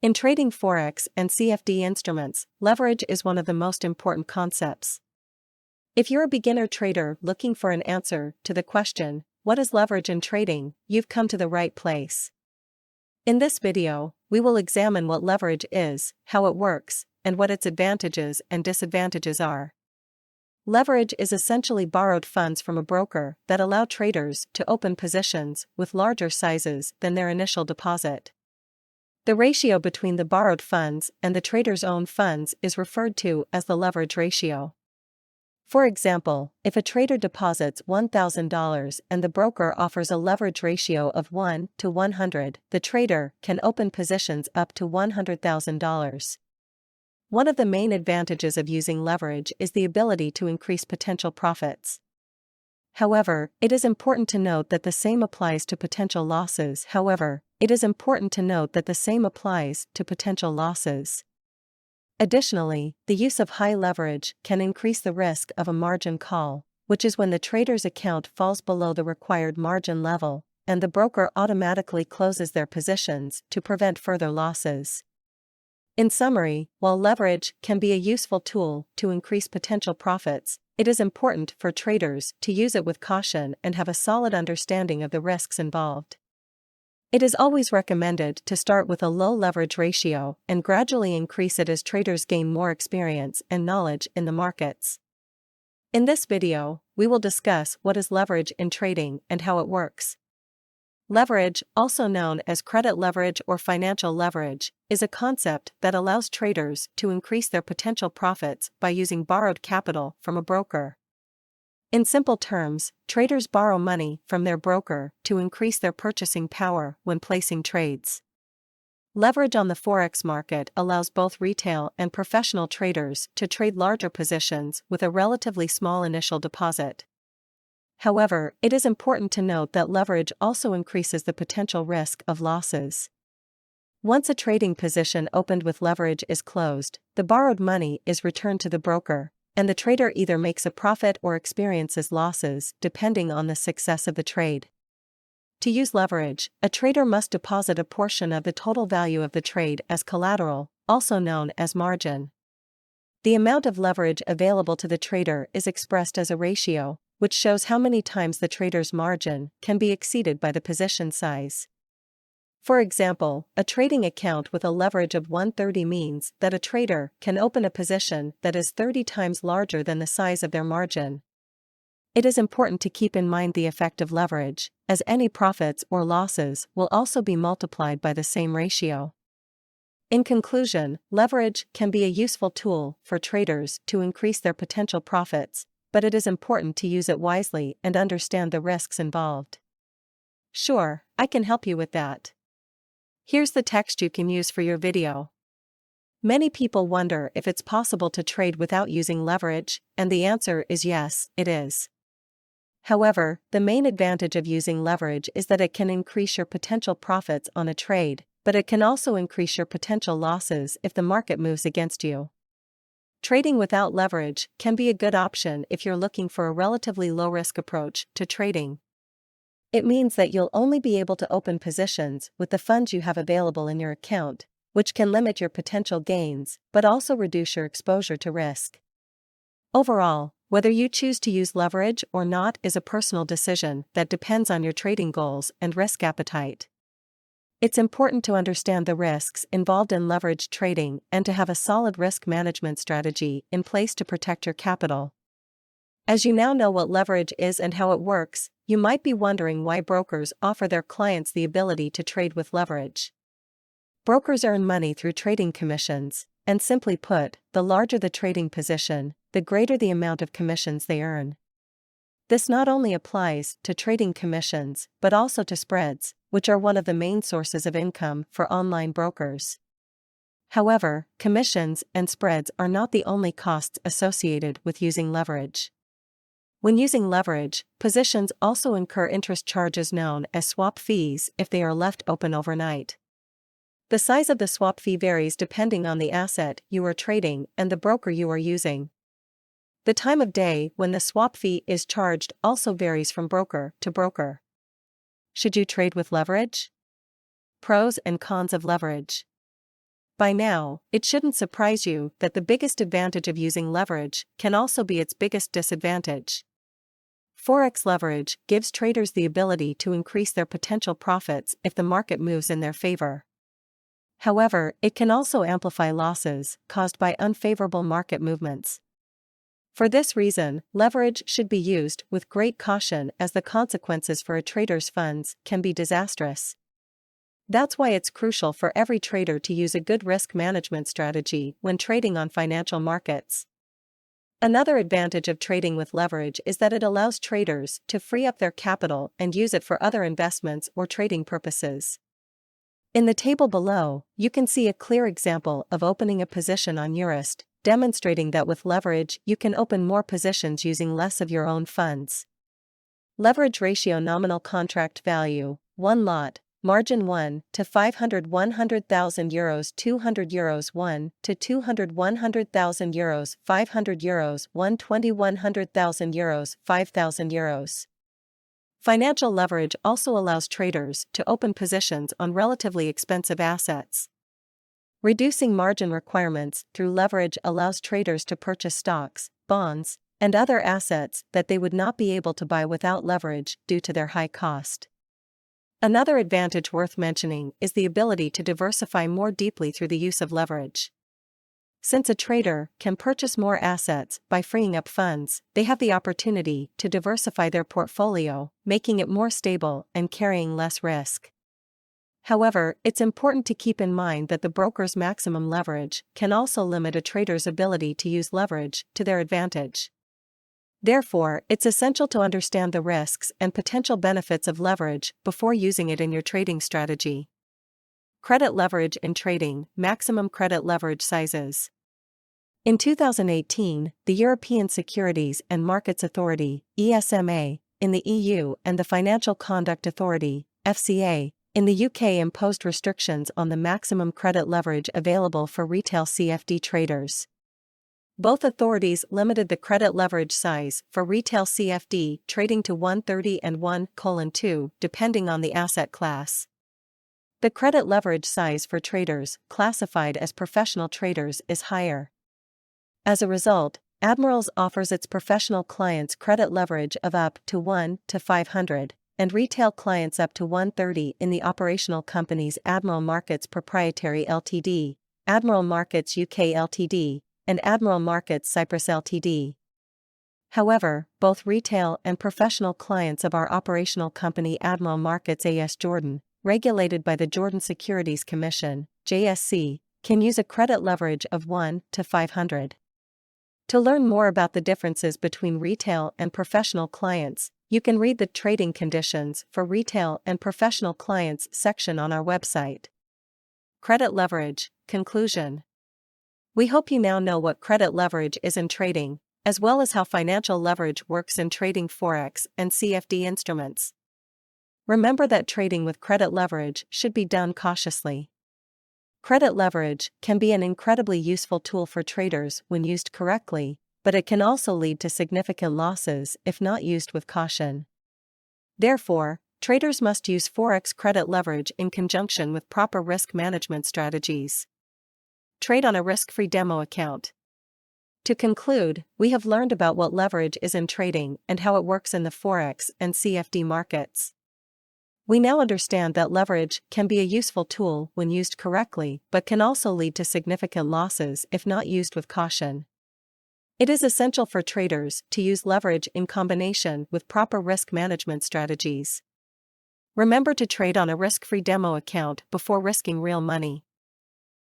In trading Forex and CFD instruments, leverage is one of the most important concepts. If you're a beginner trader looking for an answer to the question, what is leverage in trading, you've come to the right place. In this video, we will examine what leverage is, how it works, and what its advantages and disadvantages are. Leverage is essentially borrowed funds from a broker that allow traders to open positions with larger sizes than their initial deposit. The ratio between the borrowed funds and the trader's own funds is referred to as the leverage ratio. For example, if a trader deposits $1,000 and the broker offers a leverage ratio of 1 to 100, the trader can open positions up to $100,000. One of the main advantages of using leverage is the ability to increase potential profits. However, it is important to note that the same applies to potential losses. Additionally, the use of high leverage can increase the risk of a margin call, which is when the trader's account falls below the required margin level, and the broker automatically closes their positions to prevent further losses. In summary, while leverage can be a useful tool to increase potential profits, it is important for traders to use it with caution and have a solid understanding of the risks involved. It is always recommended to start with a low leverage ratio and gradually increase it as traders gain more experience and knowledge in the markets. In this video, we will discuss what is leverage in trading and how it works. Leverage, also known as credit leverage or financial leverage, is a concept that allows traders to increase their potential profits by using borrowed capital from a broker. In simple terms, traders borrow money from their broker to increase their purchasing power when placing trades. Leverage on the Forex market allows both retail and professional traders to trade larger positions with a relatively small initial deposit. However, it is important to note that leverage also increases the potential risk of losses. Once a trading position opened with leverage is closed, the borrowed money is returned to the broker, and the trader either makes a profit or experiences losses depending on the success of the trade. To use leverage, a trader must deposit a portion of the total value of the trade as collateral, also known as margin. The amount of leverage available to the trader is expressed as a ratio, which shows how many times the trader's margin can be exceeded by the position size. For example, a trading account with a leverage of 130 means that a trader can open a position that is 30 times larger than the size of their margin. It is important to keep in mind the effect of leverage, as any profits or losses will also be multiplied by the same ratio. In conclusion, leverage can be a useful tool for traders to increase their potential profits, but it is important to use it wisely and understand the risks involved. Sure, I can help you with that. Here's the text you can use for your video. Many people wonder if it's possible to trade without using leverage, and the answer is yes, it is. However, the main advantage of using leverage is that it can increase your potential profits on a trade, but it can also increase your potential losses if the market moves against you. Trading without leverage can be a good option if you're looking for a relatively low-risk approach to trading. It means that you'll only be able to open positions with the funds you have available in your account, which can limit your potential gains but also reduce your exposure to risk. Overall, whether you choose to use leverage or not is a personal decision that depends on your trading goals and risk appetite. It's important to understand the risks involved in leverage trading and to have a solid risk management strategy in place to protect your capital. As you now know what leverage is and how it works, you might be wondering why brokers offer their clients the ability to trade with leverage. Brokers earn money through trading commissions, and simply put, the larger the trading position, the greater the amount of commissions they earn. This not only applies to trading commissions but also to spreads, which are one of the main sources of income for online brokers. However, commissions and spreads are not the only costs associated with using leverage. When using leverage, positions also incur interest charges known as swap fees if they are left open overnight. The size of the swap fee varies depending on the asset you are trading and the broker you are using. The time of day when the swap fee is charged also varies from broker to broker. Should you trade with leverage? Pros and cons of leverage. By now, it shouldn't surprise you that the biggest advantage of using leverage can also be its biggest disadvantage. Forex leverage gives traders the ability to increase their potential profits if the market moves in their favor. However, it can also amplify losses caused by unfavorable market movements. For this reason, leverage should be used with great caution, as the consequences for a trader's funds can be disastrous. That's why it's crucial for every trader to use a good risk management strategy when trading on financial markets. Another advantage of trading with leverage is that it allows traders to free up their capital and use it for other investments or trading purposes. In the table below, you can see a clear example of opening a position on Eurist, demonstrating that with leverage you can open more positions using less of your own funds. Leverage ratio: nominal contract value, 1 lot, margin 1 to 500 100,000 euros 200 euros 1 to 200 100,000 euros 500 euros 120 100,000 euros 5,000 euros. Financial leverage also allows traders to open positions on relatively expensive assets. Reducing margin requirements through leverage allows traders to purchase stocks, bonds, and other assets that they would not be able to buy without leverage due to their high cost. Another advantage worth mentioning is the ability to diversify more deeply through the use of leverage. Since a trader can purchase more assets by freeing up funds, they have the opportunity to diversify their portfolio, making it more stable and carrying less risk. However, it's important to keep in mind that the broker's maximum leverage can also limit a trader's ability to use leverage to their advantage. Therefore, it's essential to understand the risks and potential benefits of leverage before using it in your trading strategy. Credit leverage in trading: maximum credit leverage sizes. In 2018, the European Securities and Markets Authority, ESMA, in the EU and the Financial Conduct Authority, FCA, in the UK imposed restrictions on the maximum credit leverage available for retail CFD traders. Both authorities limited the credit leverage size for retail CFD trading to 130 and 1:2, depending on the asset class. The credit leverage size for traders classified as professional traders is higher. As a result, Admirals offers its professional clients credit leverage of up to 1 to 500, and retail clients up to 130 in the operational companies Admiral Markets Proprietary Ltd, Admiral Markets UK Ltd, and Admiral Markets Cyprus Ltd. However, both retail and professional clients of our operational company Admiral Markets AS Jordan, regulated by the Jordan Securities Commission, JSC, can use a credit leverage of 1 to 500. To learn more about the differences between retail and professional clients, you can read the Trading Conditions for Retail and Professional Clients section on our website. Credit leverage. Conclusion. We hope you now know what credit leverage is in trading, as well as how financial leverage works in trading Forex and CFD instruments. Remember that trading with credit leverage should be done cautiously. Credit leverage can be an incredibly useful tool for traders when used correctly, but it can also lead to significant losses if not used with caution. Therefore, traders must use Forex credit leverage in conjunction with proper risk management strategies. Trade on a risk-free demo account. To conclude, we have learned about what leverage is in trading and how it works in the Forex and CFD markets. We now understand that leverage can be a useful tool when used correctly, but can also lead to significant losses if not used with caution. It is essential for traders to use leverage in combination with proper risk management strategies. Remember to trade on a risk-free demo account before risking real money.